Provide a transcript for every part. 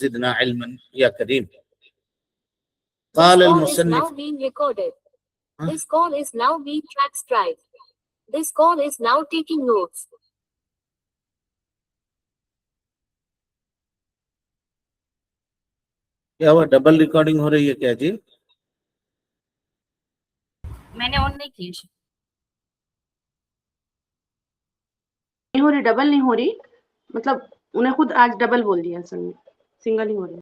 زدنا علما یا کریم. This قال call is المصنف now being recorded. Huh? This call is now being transcribed. This call is now taking notes. کیا ہوا؟ Double recording ہو رہی ہے کیا جی؟ میں نے آن نہیں کی. نہیں ہو رہی، ڈبل نہیں ہو رہی، مطلب انہیں خود آج ڈبل بول دیا، اصل میں سنگل ہی ہو رہی.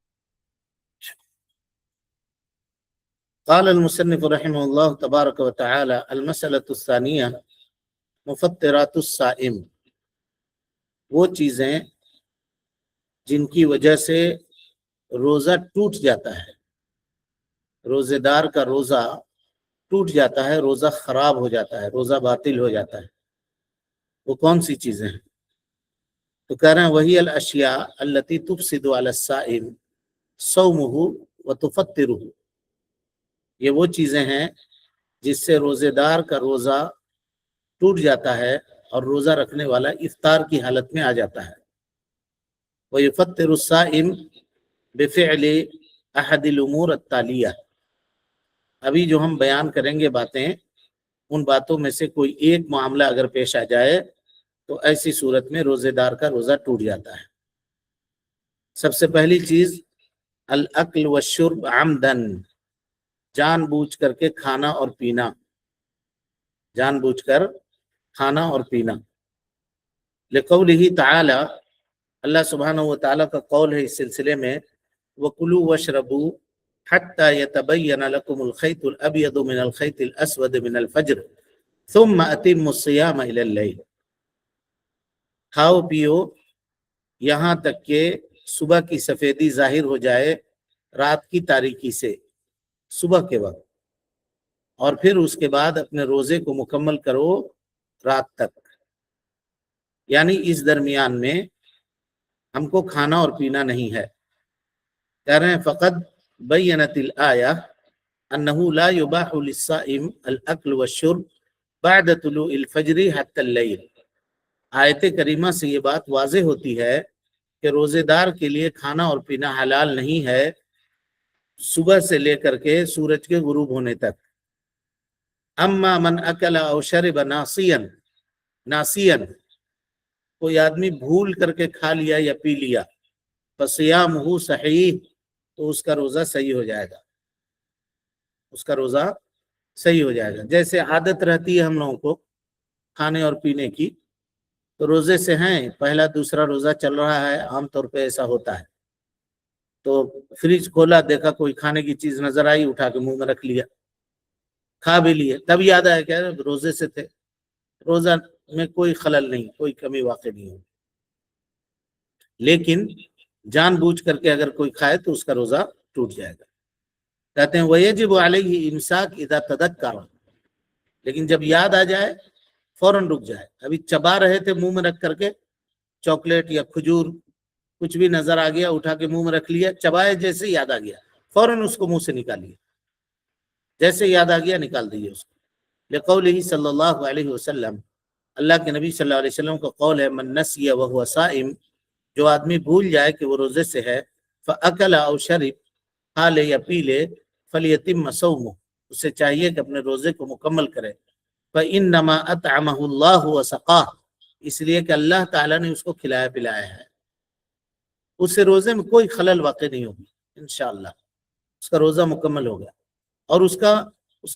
قال المصنف رحمه الله تبارك وتعالى المسألة الثانية مفطرات الصائم، وہ چیزیں جن کی وجہ سے روزہ ٹوٹ جاتا ہے، روزے دار کا روزہ ٹوٹ جاتا ہے، روزہ خراب ہو جاتا ہے، روزہ باطل ہو جاتا ہے. وہ کون سی چیزیں ہیں؟ تو کہہ رہے ہیں وہی الاشیاء التي تفسد على الصائم صومه وتفطره، یہ وہ چیزیں ہیں جس سے روزے دار کا روزہ ٹوٹ جاتا ہے اور روزہ رکھنے والا افطار کی حالت میں آ جاتا ہے. وَيُفَطِّرُ الصَّائِمُ بِفِعْلِ أَحَدِ الْأُمُورِ التَّالِيَةِ، ابھی جو ہم بیان کریں گے باتیں، ان باتوں میں سے کوئی ایک معاملہ اگر پیش آ جائے تو ایسی صورت میں روزے دار کا روزہ ٹوٹ جاتا ہے. سب سے پہلی چیز الاکل والشرب عمدن، جان بوجھ کر کے کھانا اور پینا، جان بوجھ کر کھانا اور پینا. لقولہ تعالی، اللہ سبحانہ و تعالیٰ کا قول ہے اس سلسلے میں، وَكُلُوا وَاشْرَبُوا حَتَّى يَتَبَيَّنَ لَكُمُ الْخَيْطُ الْأَبْيَضُ مِنَ الْخَيْطِ الْأَسْوَدِ مِنَ الْفَجْرِ ثُمَّ أَتِمُّوا الصِّيَامَ إِلَى اللَّيْلِ، کھاؤ پیو یہاں تک کہ صبح کی سفیدی ظاہر ہو جائے رات کی تاریکی سے، صبح کے وقت، اور پھر اس کے بعد اپنے روزے کو مکمل کرو رات تک. یعنی اس درمیان میں ہم کو کھانا اور پینا نہیں ہے. کہہ رہے ہیں فقد بینت الآیہ انہ لا یباح للصائم الاکل والشرب بعد طلوع الفجر حتی اللیل. آیت کریمہ سے یہ بات واضح ہوتی ہے کہ روزے دار کے لیے کھانا اور پینا حلال نہیں ہے صبح سے لے کر کے سورج کے غروب ہونے تک. اما من اکل او شرب ناسیا، کوئی آدمی بھول کر کے کھا لیا یا پی لیا، فصیامہ صحیح، تو اس کا روزہ صحیح ہو جائے گا، اس کا روزہ صحیح ہو جائے گا. جیسے عادت رہتی ہے ہم لوگوں کو کھانے اور پینے کی، تو روزے سے ہیں، پہلا دوسرا روزہ چل رہا ہے، عام طور پہ ایسا ہوتا ہے، تو فریج کھولا، دیکھا کوئی کھانے کی چیز نظر آئی، اٹھا کے منہ میں رکھ لیا، کھا بھی لیے، تب یاد آیا کہ روزے سے تھے. روزہ میں کوئی خلل نہیں، کوئی کمی واقع نہیں ہوگی. لیکن جان بوجھ کر کے اگر کوئی کھائے تو اس کا روزہ ٹوٹ جائے گا. کہتے ہیں وَيَجِبُ عَلَيْهِ إِمْسَاكُ إِذَا تَذَكَّرَ، لیکن جب یاد آ جائے فوراً رک جائے. ابھی چبا رہے تھے منہ میں رکھ کر کے چاکلیٹ یا کھجور، کچھ بھی نظر آ گیا، اٹھا کے منہ میں رکھ لیا، چبائے جیسے یاد آ گیا فوراً اس کو منہ سے نکالیے، جیسے یاد آ گیا نکال دیجیے اس کو. لقولہ صلی اللہ علیہ وسلم، اللہ کے نبی صلی اللہ علیہ وسلم کا قول ہے، من نسی وهو صائم، جو آدمی بھول جائے کہ وہ روزے سے ہے، فاکل او شرب، کھا لے یا پی لے، فلیتم صومہ، اسے چاہیے کہ اپنے روزے کو مکمل کرے. فانما اطعمہ اللہ وسقاہ، اس لیے کہ اللہ تعالیٰ نے اس کو کھلایا پلایا ہے، اس سے روزے میں کوئی خلل واقع نہیں ہوگی انشاءاللہ، اس کا روزہ مکمل ہو گیا، اور اس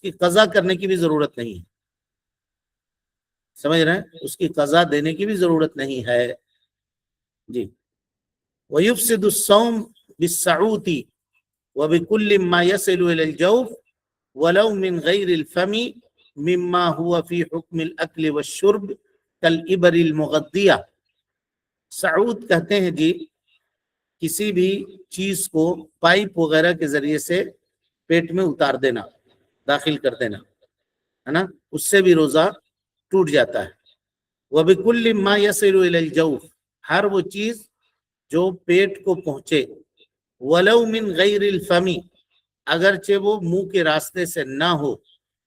کی قضا کرنے کی بھی ضرورت نہیں ہے. سمجھ رہے ہیں؟ اس کی قضا دینے کی بھی ضرورت نہیں ہے. جی. وَيُفْسِدُ الصَّوْمُ بِالسَّعُوتِ وَبِكُلِّ مَا يَصِلُ إِلَى الْجَوْفِ وَلَوْ مِنْ غَيْرِ الْفَمِ مِمَّا هُوَ فِي حُكْمِ الْأَكْلِ وَالشُّرْبِ كَالْإِبَرِ الْمُغَذِّيَةِ. سعود کہتے ہیں جی کسی بھی چیز کو پائپ وغیرہ کے ذریعے سے پیٹ میں اتار دینا، داخل کر دینا، ہے نا، اس سے بھی روزہ ٹوٹ جاتا ہے. وَبِكُلِّ مَا يَصِلُ إِلَى الْجَوْفِ، ہر وہ چیز جو پیٹ کو پہنچے، وَلَوْ مِنْ غَيْرِ الْفَمِ، اگرچہ وہ منہ کے راستے سے نہ ہو،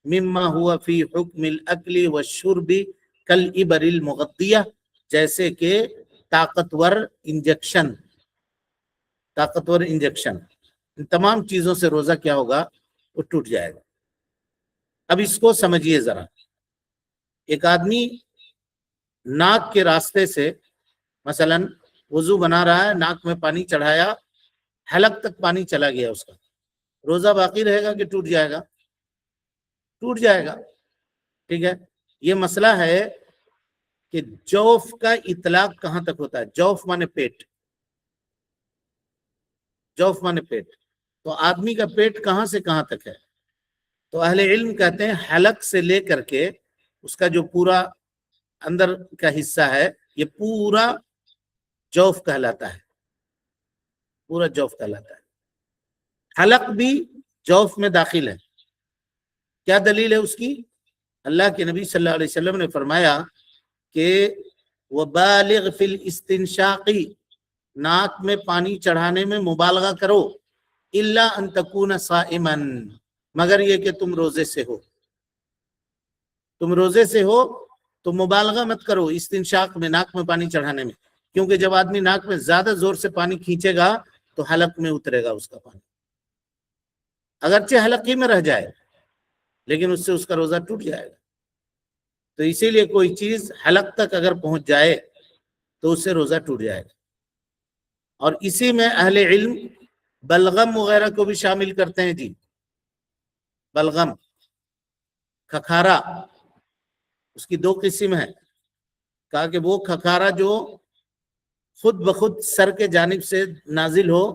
مِمَّا هُوَ فِي حُكْمِ الْأَكْلِ وَالشُّرْبِ كَالْإِبَرِ الْمُغَذِّيَةِ، جیسے کہ طاقتور انجیکشن، طاقتور انجیکشن، ان تمام چیزوں سے روزہ کیا ہوگا؟ وہ ٹوٹ جائے گا۔ اب اس کو سمجھیے ذرا، ایک آدمی ناک کے راستے سے مثلا وضو بنا رہا ہے، ناک میں پانی چڑھایا، حلق تک پانی چلا گیا، اس کا روزہ باقی رہے گا کہ ٹوٹ جائے گا؟ ٹوٹ جائے گا، ٹھیک ہے۔ یہ مسئلہ ہے کہ جوف کا اطلاق کہاں تک ہوتا ہے؟ جوف مانے پیٹ، جوف مانے پیٹ، تو آدمی کا پیٹ کہاں سے کہاں تک ہے؟ تو اہل علم کہتے ہیں حلق سے لے کر کے اس کا جو پورا اندر کا حصہ ہے یہ پورا جوف کہلاتا ہے، پورا جوف کہلاتا ہے۔ حلق بھی جوف میں داخل ہے۔ کیا دلیل ہے اس کی؟ اللہ کے نبی صلی اللہ علیہ وسلم نے فرمایا کہ وَبَالِغْ فِي الْإِسْتِنْشَاقِ، ناک میں پانی چڑھانے میں مبالغہ کرو، إِلَّا أَن تَكُونَ صَائِمًا، مگر یہ کہ تم روزے سے ہو، تم روزے سے ہو تو مبالغہ مت کرو استنشاق میں، ناک میں پانی چڑھانے میں، کیونکہ جب آدمی ناک میں زیادہ زور سے پانی کھینچے گا تو حلق میں اترے گا اس کا پانی، اگرچہ حلق ہی میں رہ جائے لیکن اس سے اس کا روزہ ٹوٹ جائے گا۔ تو اسی لیے کوئی چیز حلق تک اگر پہنچ جائے تو اس سے روزہ ٹوٹ جائے گا۔ اور اسی میں اہل علم بلغم وغیرہ کو بھی شامل کرتے ہیں جی، بلغم، کھکھارا، اس کی دو قسم ہے، کہا کہ وہ کھکھارا جو خود بخود سر کے جانب سے نازل ہو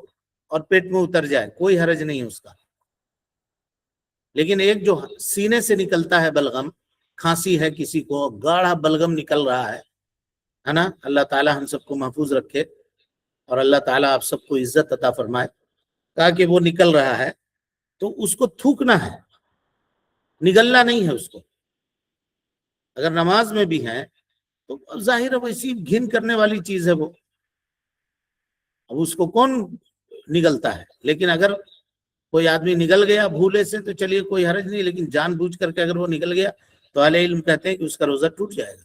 اور پیٹ میں اتر جائے، کوئی حرج نہیں اس کا، لیکن ایک جو سینے سے نکلتا ہے بلغم، کھانسی ہے کسی کو، گاڑھا بلغم نکل رہا ہے نا، اللہ تعالی ہم سب کو محفوظ رکھے اور اللہ تعالی آپ سب کو عزت عطا فرمائے، کہا کہ وہ نکل رہا ہے تو اس کو تھوکنا ہے، نگلنا نہیں ہے اس کو۔ اگر نماز میں بھی ہے تو ظاہر ہے ویسی گھن کرنے والی چیز ہے وہ، اب اس کو کون نگلتا ہے، لیکن اگر کوئی آدمی نگل گیا بھولے سے تو چلیے کوئی حرج نہیں، لیکن جان بوجھ کر کے اگر وہ نگل گیا تو اہل علم کہتے ہیں کہ اس کا روزہ ٹوٹ جائے گا،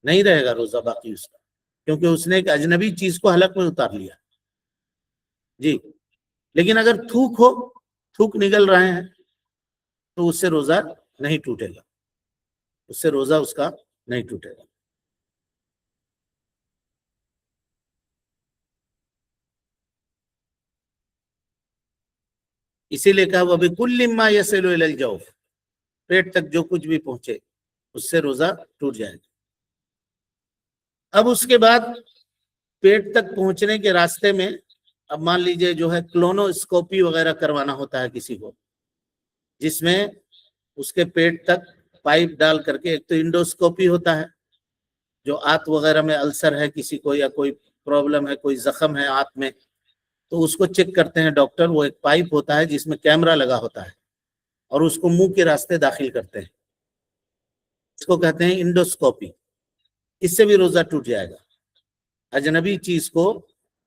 نہیں رہے گا روزہ باقی اس کا، کیونکہ اس نے ایک اجنبی چیز کو حلق میں اتار لیا جی۔ لیکن اگر تھوک ہو، تھوک نگل رہے ہیں تو اس سے روزہ نہیں ٹوٹے گا، اس سے روزہ اس کا نہیں ٹوٹے گا۔ اسی لیے کہا وَبِكُلِّ مَا يَصِلُ إِلَى الْجَوْفِ، پیٹ تک جو کچھ بھی پہنچے اس سے روزہ ٹوٹ جائے گا۔ اب اس کے بعد پیٹ تک پہنچنے کے راستے میں اب مان لیجئے جو ہے کلونوسکوپی وغیرہ کروانا ہوتا ہے کسی کو، جس میں اس کے پیٹ تک پائپ ڈال کر کے، ایک تو انڈوسکوپی ہوتا ہے جو آنت وغیرہ میں السر ہے کسی کو یا کوئی پرابلم ہے، کوئی زخم ہے آنت میں، تو اس کو چیک کرتے ہیں ڈاکٹر، وہ ایک پائپ ہوتا ہے جس میں کیمرہ لگا ہوتا ہے اور اس کو منہ کے راستے داخل کرتے ہیں، اس کو کہتے ہیں انڈوسکوپی۔ اس سے بھی روزہ ٹوٹ جائے گا، اجنبی چیز کو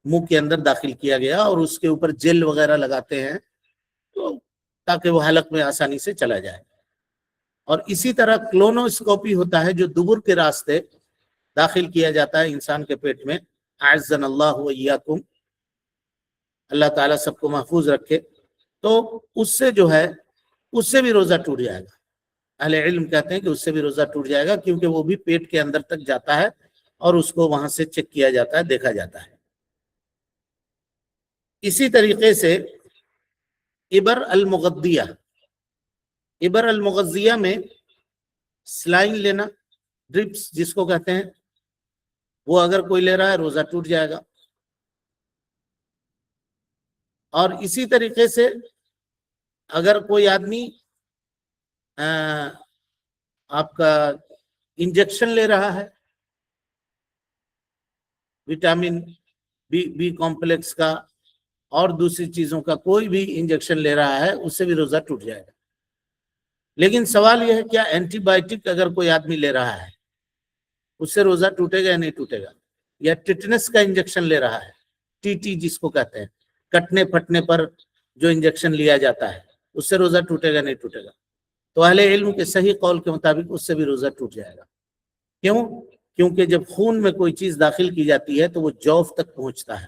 منہ کے اندر داخل کیا گیا اور اس کے اوپر جیل وغیرہ لگاتے ہیں تو تاکہ وہ حلق میں آسانی سے چلا جائے۔ اور اسی طرح کلونوسکوپی ہوتا ہے جو دبر کے راستے داخل کیا جاتا ہے انسان کے پیٹ میں، اعزنا اللہ وإیاکم، اللہ تعالیٰ سب کو محفوظ رکھے، تو اس سے جو ہے اس سے بھی روزہ ٹوٹ جائے گا۔ اہل علم کہتے ہیں کہ اس سے بھی روزہ ٹوٹ جائے گا، کیونکہ وہ بھی پیٹ کے اندر تک جاتا ہے اور اس کو وہاں سے چیک کیا جاتا ہے، دیکھا جاتا ہے۔ اسی طریقے سے ابر المغذیہ، ابر المغذیہ میں سلائن لینا، ڈرپس جس کو کہتے ہیں، وہ اگر کوئی لے رہا ہے روزہ ٹوٹ جائے گا۔ اور اسی طریقے سے اگر کوئی آدمی آپ کا انجیکشن لے رہا ہے وٹامن بی کمپلیکس کا اور دوسری چیزوں کا، کوئی بھی انجیکشن لے رہا ہے اس سے بھی روزہ ٹوٹ جائے گا۔ لیکن سوال یہ ہے کیا اینٹی بائیوٹک اگر کوئی آدمی لے رہا ہے اس سے روزہ ٹوٹے گا یا نہیں ٹوٹے گا؟ یا ٹیٹنس کا انجیکشن لے رہا ہے، ٹی جس کو کہتے ہیں، کٹنے پھٹنے پر جو انجیکشن لیا جاتا ہے، اس سے روزہ ٹوٹے گا نہیں ٹوٹے گا؟ تو اہل علم کے صحیح قول کے مطابق اس سے بھی روزہ ٹوٹ جائے گا۔ کیوں؟ کیونکہ جب خون میں کوئی چیز داخل کی جاتی ہے تو وہ جوف تک پہنچتا ہے،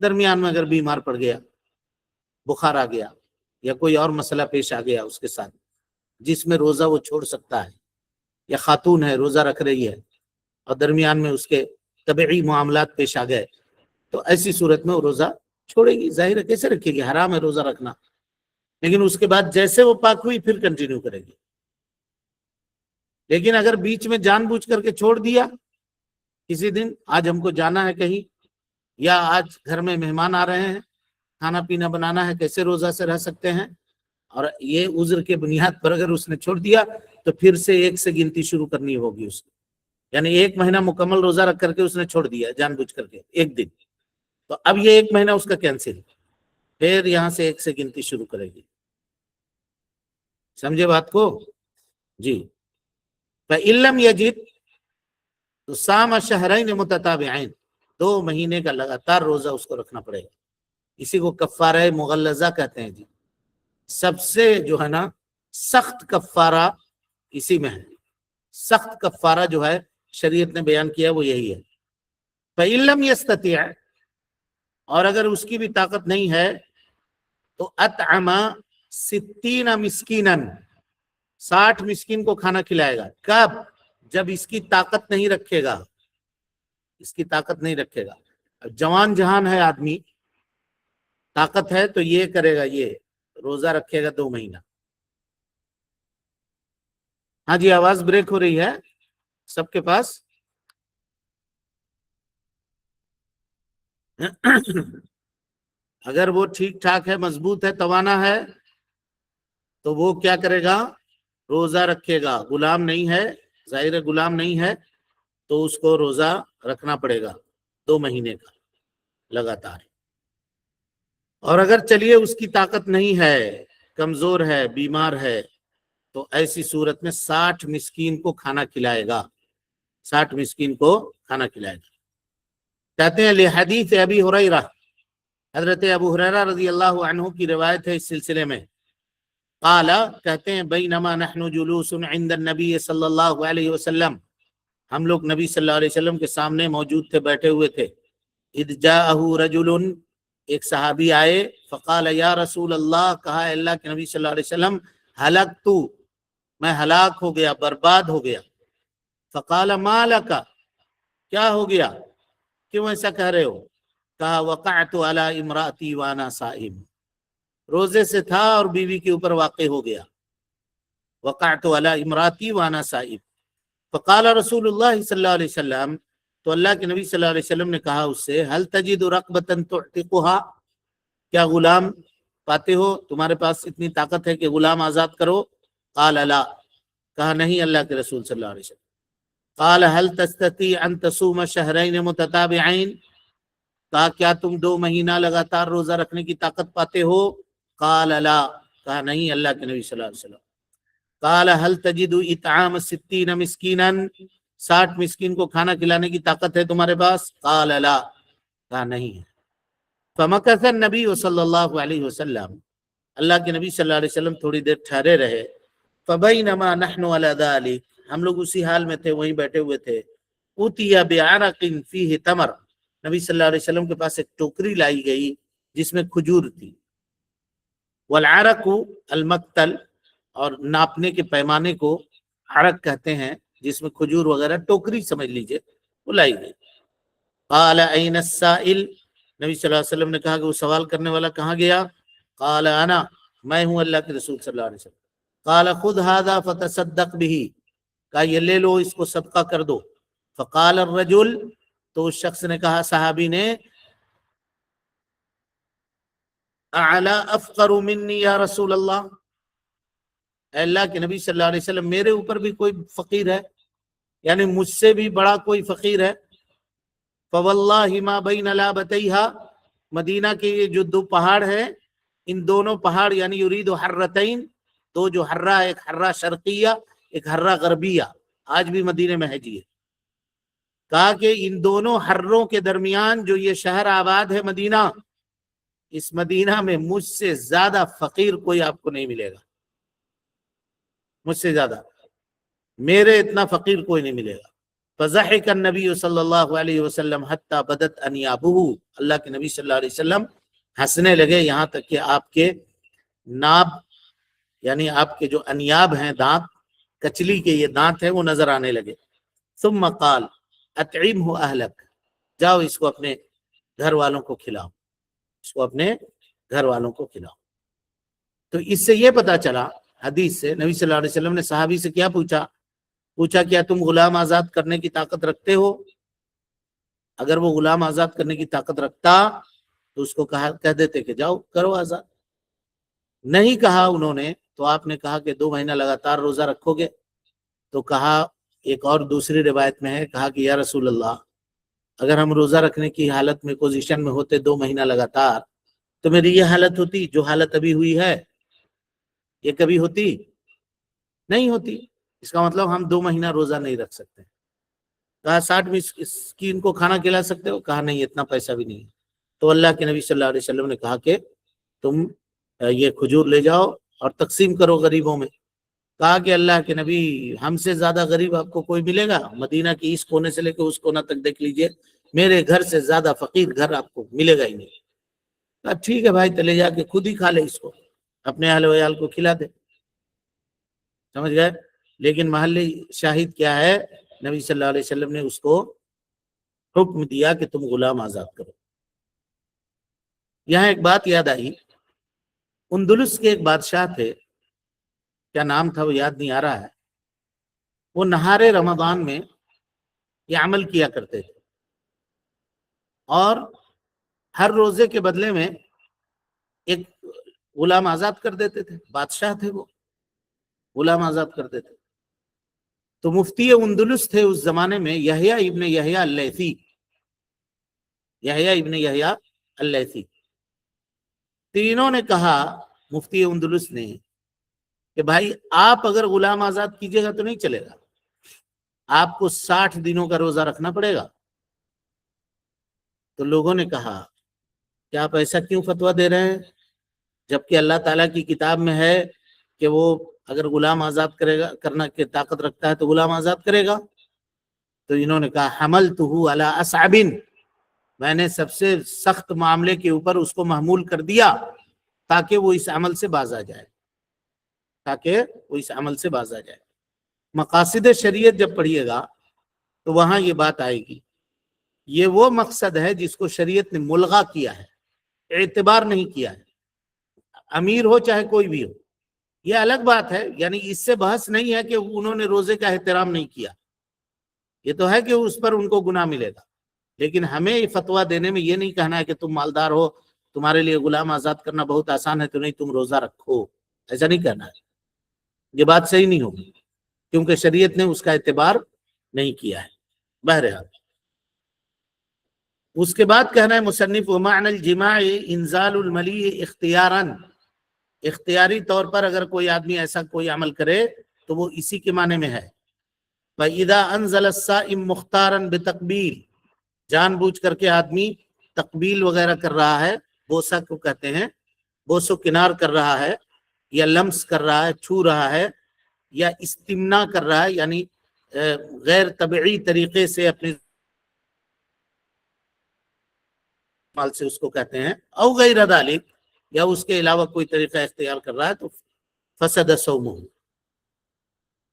درمیان میں اگر بیمار پڑ گیا، بخار آ گیا یا کوئی اور مسئلہ پیش آ گیا اس کے ساتھ جس میں روزہ وہ چھوڑ سکتا ہے، یا خاتون ہے روزہ رکھ رہی ہے اور درمیان میں اس کے طبعی معاملات پیش آ گئے، تو ایسی صورت میں وہ روزہ چھوڑے گی. ظاہر ہے کیسے رکھے گی، حرام ہے روزہ رکھنا، لیکن اس کے بعد جیسے وہ پاک ہوئی پھر کنٹینیو کرے گی. لیکن اگر بیچ میں جان بوجھ کر کے چھوڑ دیا، کسی دن آج ہم کو جانا ہے کہیں، یا آج گھر میں مہمان آ رہے ہیں، کھانا پینا بنانا ہے، کیسے روزہ سے رہ سکتے ہیں، اور یہ عذر کے بنیاد پر اگر اس نے چھوڑ دیا تو پھر سے 1 سے گنتی شروع کرنی ہوگی اس کو. یعنی 1 مہینہ مکمل روزہ رکھ کر کے اس نے چھوڑ دیا جان بوجھ کر کے 1 دن، تو اب یہ 1 مہینہ اس کا کینسل، پھر یہاں سے 1 سے گنتی شروع کرے گی. سمجھے بات کو؟ جی. فَإِلَّمْ يَجِدْ تو صَامَ شَهْرَيْنِ مُتَتَابِعَيْنِ، 2 مہینے کا لگاتار روزہ اس کو رکھنا پڑے گا. اسی کو کفارہ مغلظہ کہتے ہیں جی. سب سے جو ہے نا سخت کفارہ اسی میں ہے. سخت کفارہ جو ہے شریعت نے بیان کیا وہ یہی ہے. فَإِلَّمْ يَسْتَطِعْ، اور اگر اس کی بھی طاقت نہیں ہے تو اطعم 60 مسکیناً، 60 مسکین کو کھانا کھلائے گا. کب؟ جب اس کی طاقت نہیں رکھے گا. اس کی طاقت نہیں رکھے گا. اب جوان جہان ہے آدمی، طاقت ہے تو یہ کرے گا، یہ روزہ رکھے گا 2 مہینہ. ہاں جی آواز بریک ہو رہی ہے سب کے پاس. اگر وہ ٹھیک ٹھاک ہے، مضبوط ہے، توانا ہے، تو وہ کیا کرے گا؟ روزہ رکھے گا. غلام نہیں ہے، ظاہر غلام نہیں ہے، تو اس کو روزہ رکھنا پڑے گا 2 مہینے کا لگاتار. اور اگر چلیے اس کی طاقت نہیں ہے، کمزور ہے، بیمار ہے، تو ایسی صورت میں 60 مسکین کو کھانا کھلائے گا. 60 مسکین کو کھانا کھلائے گا. کہتے ہیں لحدیث ابی ہریرہ، حضرت ابو ہریرہ رضی اللہ عنہ کی روایت ہے اس سلسلے میں. قال، کہتے ہیں بینما نحن جلوس عند النبی صلی اللہ علیہ وسلم، ہم لوگ نبی صلی اللہ علیہ وسلم کے سامنے موجود تھے، بیٹھے ہوئے تھے. اذ جاءہ رجل، ایک صحابی آئے، فقال یا رسول اللہ، کہا اے اللہ کے نبی صلی اللہ علیہ وسلم، ہلکت، میں ہلاک ہو گیا، برباد ہو گیا. فقال ما لک، کیا ہو گیا، کیوں ایسا کہہ رہے ہو؟ کہا وقعت علی امراتی وانا صائم، روزے سے تھا اور بیوی کے اوپر واقع ہو گیا. وقعت علی امراتی وانا صائم. فقال رسول اللہ صلی اللہ علیہ وسلم، تو اللہ کے نبی صلی اللہ علیہ وسلم نے کہا اس سے، هل تجد رقبة تعتقها، کیا غلام پاتے ہو، تمہارے پاس اتنی طاقت ہے کہ غلام آزاد کرو؟ قال لا، کہا نہیں اللہ کے رسول صلی اللہ علیہ وسلم. قال هل تستطيع ان تصوم شهرين متتابعين، کہا کیا تم 2 مہینہ لگاتار روزہ رکھنے کی طاقت پاتے ہو؟ قال لا، کہا نہیں اللہ کے نبی صلی اللہ علیہ وسلم. قال هل تجد اطعام 60 مسکینا، 60 مسکین کو کھانا کھلانے کی طاقت ہے تمہارے پاس؟ قال لا، کہا نہیں ہے. فمکث النبی صلی اللہ علیہ وسلم، اللہ کے نبی صلی اللہ علیہ وسلم تھوڑی دیر ٹھہرے رہے. فبینما نحن علی ذلک، ہم لوگ اسی حال میں تھے، وہیں بیٹھے ہوئے تھے. اوتی بعرق فیہ تمر، نبی صلی اللہ علیہ وسلم کے پاس ایک ٹوکری لائی گئی جس میں کھجور تھی. والعرق المقتل، اور ناپنے کے پیمانے کو عرق کہتے ہیں، جس میں کھجور وغیرہ، ٹوکری سمجھ لیجئے، وہ لائی گئی. قال این السائل، نبی صلی اللہ علیہ وسلم نے کہا کہ وہ سوال کرنے والا کہاں گیا؟ قال انا، میں ہوں اللہ کے رسول صلی اللہ علیہ وسلم. قال خذ هذا فتصدق به، کہا یہ لے لو، اس کو صدقہ کر دو. فقال الرجل، تو اس شخص نے کہا، صحابی نے، اعلی افقر منی یا رسول اللہ، اے اللہ کے نبی صلی اللہ علیہ وسلم، میرے اوپر بھی کوئی فقیر ہے، یعنی مجھ سے بھی بڑا کوئی فقیر ہے. فواللہ ما بین لابتیہا، مدینہ کے یہ جو 2 پہاڑ ہیں، ان دونوں پہاڑ، یعنی یرید حرتین، 2 جو حرہ، ایک حرہ شرقیہ، ایک حرہ غربیہ، آج بھی مدینہ میں ہے جی. کہا کہ ان دونوں حروں کے درمیان جو یہ شہر آباد ہے مدینہ، اس مدینہ میں مجھ سے زیادہ فقیر کوئی آپ کو نہیں ملے گا، مجھ سے زیادہ، میرے اتنا فقیر کوئی نہیں ملے گا. فضحك النبی صلی اللہ علیہ وسلم حتی بدت انیابہ، اللہ کے نبی صلی اللہ علیہ وسلم ہنسنے لگے یہاں تک کہ آپ کے ناب یعنی آپ کے جو انیاب ہیں دانت، کچلی کے یہ دانت ہیں وہ نظر آنے لگے۔ ثم قال اطعمہ اہلک، جاؤ اس کو اپنے گھر والوں کو کھلاؤ، اس کو اپنے گھر والوں کو کھلاؤ۔ تو اس سے یہ پتا چلا حدیث سے، نبی صلی اللہ علیہ وسلم نے صحابی سے کیا پوچھا کیا تم غلام آزاد کرنے کی طاقت رکھتے ہو؟ اگر وہ غلام آزاد کرنے کی طاقت رکھتا تو اس کو کہہ دیتے کہ جاؤ کرو آزاد۔ نہیں کہا انہوں نے، تو آپ نے کہا کہ 2 مہینہ لگاتار روزہ رکھو گے؟ تو کہا، ایک اور دوسری روایت میں ہے، کہا کہ یا رسول اللہ اگر ہم روزہ رکھنے کی حالت میں پوزیشن میں ہوتے 2 مہینہ لگاتار تو میری یہ حالت ہوتی جو حالت ابھی ہوئی ہے، یہ کبھی ہوتی نہیں ہوتی۔ اس کا مطلب ہم 2 مہینہ روزہ نہیں رکھ سکتے۔ کہا 60 مسکین کو کھانا کھلا سکتے ہو؟ کہا نہیں، اتنا پیسہ بھی نہیں ہے۔ تو اللہ کے نبی صلی اللہ علیہ وسلم نے کہا کہ تم یہ کھجور لے جاؤ اور تقسیم کرو غریبوں میں۔ کہا کہ اللہ کے نبی ہم سے زیادہ غریب آپ کو کوئی ملے گا؟ مدینہ کی اس کونے سے لے کے اس کونا تک دیکھ لیجئے، میرے گھر سے زیادہ فقیر گھر آپ کو ملے گا ہی نہیں۔ کہا ٹھیک ہے بھائی، تو لے جا کے خود ہی کھا لے، اس کو اپنے اہل ویال کو کھلا دے۔ سمجھ گئے؟ لیکن محلی شاہد کیا ہے؟ نبی صلی اللہ علیہ وسلم نے اس کو حکم دیا کہ تم غلام آزاد کرو۔ یہاں ایک بات یاد آئی، اندلس کے ایک بادشاہ تھے، کیا نام تھا وہ یاد نہیں آ رہا ہے، وہ نہار رمضان میں یہ عمل کیا کرتے تھے اور ہر روزے کے بدلے میں ایک غلام آزاد کر دیتے تھے۔ بادشاہ تھے، وہ غلام آزاد کرتے تھے۔ تو مفتی اندلس تھے اس زمانے میں یحییٰ ابن یحییٰ اللیثی، یحییٰ ابن یحییٰ اللیثی۔ تینوں نے کہا، مفتی اندلس نے، کہ بھائی آپ اگر غلام آزاد کیجئے گا تو نہیں چلے گا، آپ کو 60 دنوں کا روزہ رکھنا پڑے گا۔ تو لوگوں نے کہا کہ آپ ایسا کیوں فتویٰ دے رہے ہیں جبکہ اللہ تعالیٰ کی کتاب میں ہے کہ وہ اگر غلام آزاد کرنا کی طاقت رکھتا ہے تو غلام آزاد کرے گا۔ تو انہوں نے کہا حملتہ علی اصعب، میں نے سب سے سخت معاملے کے اوپر اس کو محمول کر دیا تاکہ وہ اس عمل سے باز آ جائے، مقاصد شریعت جب پڑھیے گا تو وہاں یہ بات آئے گی۔ یہ وہ مقصد ہے جس کو شریعت نے ملغا کیا ہے، اعتبار نہیں کیا ہے، امیر ہو چاہے کوئی بھی ہو۔ یہ الگ بات ہے، یعنی اس سے بحث نہیں ہے کہ انہوں نے روزے کا احترام نہیں کیا، یہ تو ہے کہ اس پر ان کو گناہ ملے گا، لیکن ہمیں یہ فتویٰ دینے میں یہ نہیں کہنا ہے کہ تم مالدار ہو، تمہارے لیے غلام آزاد کرنا بہت آسان ہے تو نہیں تم روزہ رکھو، ایسا نہیں کہنا ہے۔ یہ بات صحیح نہیں ہوگی کیونکہ شریعت نے اس کا اعتبار نہیں کیا ہے۔ بہرحال اس کے بعد کہنا ہے مصنف ومعنى الجماع انزال الملی اختیاراً، اختیاری طور پر اگر کوئی آدمی ایسا کوئی عمل کرے تو وہ اسی کے معنی میں ہے۔ فَإِذَا أَنزَلَ الصَّائِمُ مُخْتَارًا بِتَقْبِيل، جان بوجھ کر کے آدمی تقبیل وغیرہ کر رہا ہے، بوسہ کو کہتے ہیں، بوسو کنار کر رہا ہے یا لمس کر رہا ہے، چھو رہا ہے، یا استمنا کر رہا ہے، یعنی غیر طبعی طریقے سے اپنے مال سے اس کو کہتے ہیں، او غیر ذالک، یا اس کے علاوہ کوئی طریقہ اختیار کر رہا ہے تو فسد صومہ،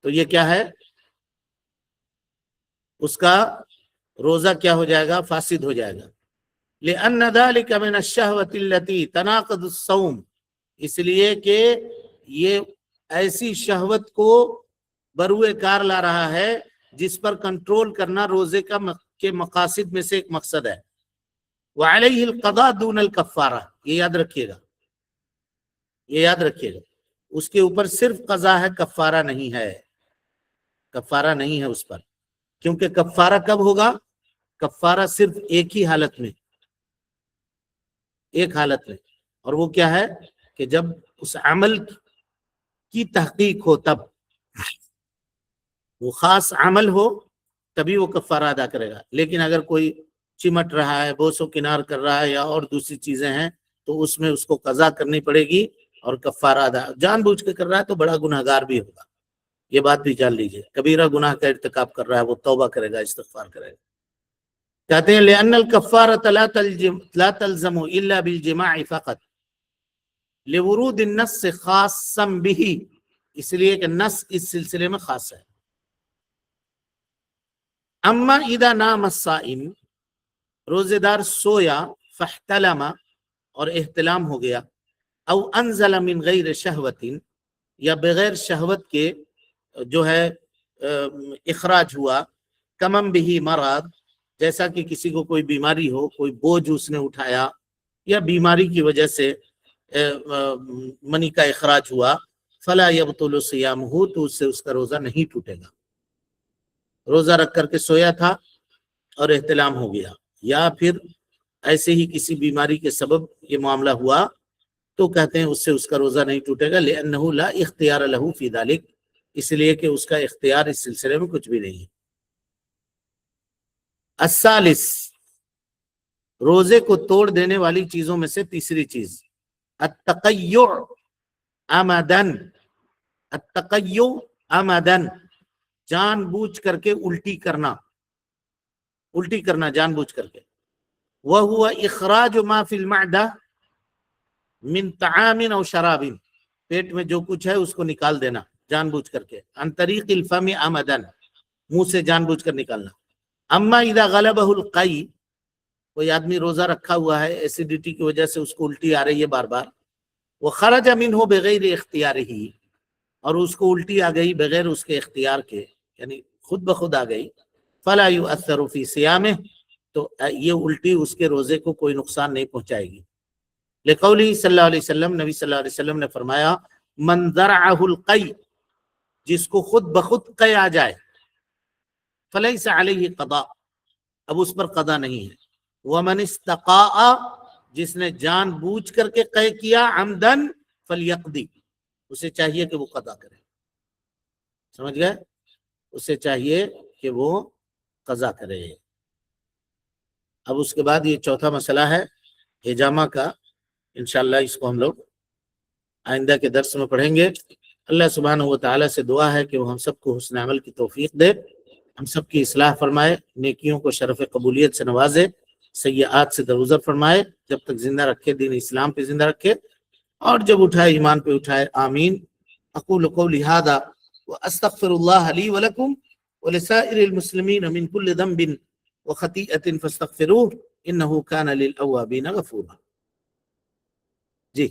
تو یہ کیا ہے؟ اس کا روزہ کیا ہو جائے گا؟ فاسد ہو جائے گا۔ لأن ذلك من الشہوة التي تناقض الصوم، اس لیے کہ یہ ایسی شہوت کو بروئے کار لا رہا ہے جس پر کنٹرول کرنا روزے کے مقاصد میں سے ایک مقصد ہے۔ وعلیہ القضاء دون الکفارہ، یہ یاد رکھیے گا، یہ یاد رکھیے گا، اس کے اوپر صرف قضا ہے، کفارہ نہیں ہے، کفارہ نہیں ہے اس پر۔ کیونکہ کفارہ کب ہوگا؟ کفارہ صرف ایک ہی حالت میں، ایک حالت میں، اور وہ کیا ہے کہ جب اس عمل کی تحقیق ہو، تب وہ خاص عمل ہو تبھی وہ کفارہ ادا کرے گا۔ لیکن اگر کوئی چمٹ رہا ہے، بوسو کنار کر رہا ہے یا اور دوسری چیزیں ہیں تو اس میں اس کو قضا کرنی پڑے گی اور کفارہ ادا، جان بوجھ کے کر رہا ہے تو بڑا گنہگار بھی ہوگا۔ یہ بات بھی جان لیجئے، کبیرہ گناہ کا ارتکاب کر رہا ہے وہ توبہ کرے گا، استغفار کرے گا۔ کہتے ہیں لأن الكفارة لا تلزم إلا بالجماع فقط لورود النص خاصا به، اس لیے کہ نص اس سلسلے میں خاص ہے۔ اما اذا نام الصائم، روزے دار سویا، فاحتلم، اور احتلام ہو گیا، او انزل من غیر شہوت، یا بغیر شہوت کے جو ہے اخراج ہوا، کمم بہ مرض، جیسا کہ کسی کو کوئی بیماری ہو، کوئی بوجھ اس نے اٹھایا یا بیماری کی وجہ سے منی کا اخراج ہوا، فلا یبطل صیامہ، تو اس سے اس کا روزہ نہیں ٹوٹے گا۔ روزہ رکھ کر کے سویا تھا اور احتلام ہو گیا، یا پھر ایسے ہی کسی بیماری کے سبب یہ معاملہ ہوا، تو کہتے ہیں اس سے اس کا روزہ نہیں ٹوٹے گا، لأنہ لا اختیار لہ فی ذلک، اس لیے کہ اس کا اختیار اس سلسلے میں کچھ بھی نہیں ہے۔ الثالث، روزے کو توڑ دینے والی چیزوں میں سے تیسری چیز، التقیع عمدن، التقیع عمدن، جان بوجھ کر کے الٹی کرنا جان بوجھ کر کے، وہو اخراج ما فی المعدہ من طعام او شراب، پیٹ میں جو کچھ ہے اس کو نکال دینا جان بوجھ کر کے، عن طریق الفم عمدن، منہ سے جان بوجھ کر نکالنا۔ اما اذا غلبہ القی، کوئی آدمی روزہ رکھا ہوا ہے، ایسیڈیٹی کی وجہ سے اس کو الٹی آ رہی ہے بار بار، وخرج منہ بغیر اختیارہ، اور اس کو الٹی آ گئی بغیر اس کے اختیار کے، یعنی خود بخود آ گئی، فلا یؤثر فی صیامہ، تو یہ الٹی اس کے روزے کو کوئی نقصان نہیں پہنچائے گی۔ لقولہ صلی اللہ علیہ وسلم، نبی صلی اللہ علیہ وسلم نے فرمایا، من ذرعہ القی، جس کو خود بخود قے آ جائے، فلیس علیہ قضاء، اب اس پر قضا نہیں ہے۔ ومن استقاء، جس نے جان بوجھ کر کے قے کیا، عمدن، فلیقضی، اسے چاہیے کہ وہ قضا کرے، سمجھ گئے؟ اسے چاہیے کہ وہ قضا کرے۔ اب اس کے بعد یہ چوتھا مسئلہ ہے حجامہ کا، انشاءاللہ اس کو ہم لوگ آئندہ کے درس میں پڑھیں گے۔ اللہ سبحانہ و تعالیٰ سے دعا ہے کہ وہ ہم سب کو حسن عمل کی توفیق دے، ہم سب کی اصلاح فرمائے، نیکیوں کو شرف قبولیت سے نوازے، سیئات سے درگزر فرمائے، جب تک زندہ رکھے، دین اسلام پہ زندہ رکھے، اور جب اٹھائے ایمان پہ اٹھائے، آمین۔ اقول قولی ھذا واستغفر اللہ لی ولکم ولسائر المسلمین من کل ذنب وخطیئۃ فاستغفروہ انہ کان للأوابین غفورا۔ جی